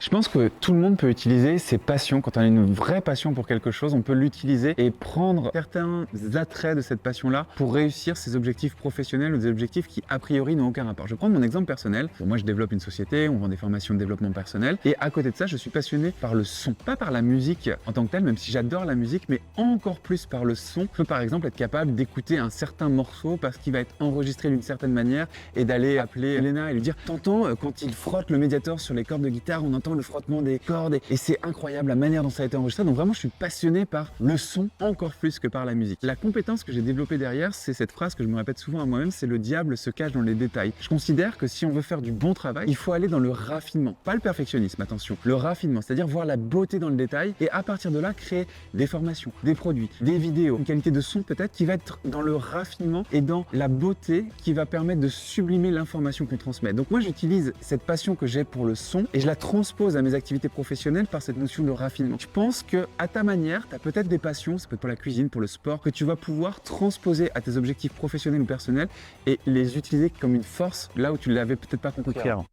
Je pense que tout le monde peut utiliser ses passions. Quand on a une vraie passion pour quelque chose, on peut l'utiliser et prendre certains attraits de cette passion-là pour réussir ses objectifs professionnels ou des objectifs qui, a priori, n'ont aucun rapport. Je vais prendre mon exemple personnel. Bon, moi, je développe une société, on vend des formations de développement personnel. Et à côté de ça, je suis passionné par le son. Pas par la musique en tant que telle, même si j'adore la musique, mais encore plus par le son. Je peux par exemple être capable d'écouter un certain morceau parce qu'il va être enregistré d'une certaine manière et d'aller appeler Elena et lui dire « T'entends, quand il frotte le médiator sur les cordes de guitare, on entend le frottement des cordes et c'est incroyable la manière dont ça a été enregistré. » Donc vraiment, je suis passionné par le son encore plus que par la musique. La compétence que j'ai développée derrière, c'est cette phrase que je me répète souvent à moi-même, c'est le diable se cache dans les détails. Je considère que si on veut faire du bon travail, il faut aller dans le raffinement. Pas le perfectionnisme, attention. Le raffinement, c'est-à-dire voir la beauté dans le détail et à partir de là, créer des formations, des produits, des vidéos, une qualité de son peut-être qui va être dans le raffinement et dans la beauté qui va permettre de sublimer l'information qu'on transmet. Donc moi, j'utilise cette passion que j'ai pour le son et je la transpose à mes activités professionnelles par cette notion de raffinement. Je pense que à ta manière, tu as peut-être des passions, ça peut être pour la cuisine, pour le sport, que tu vas pouvoir transposer à tes objectifs professionnels ou personnels et les utiliser comme une force là où tu l'avais peut-être pas compris. Clairement.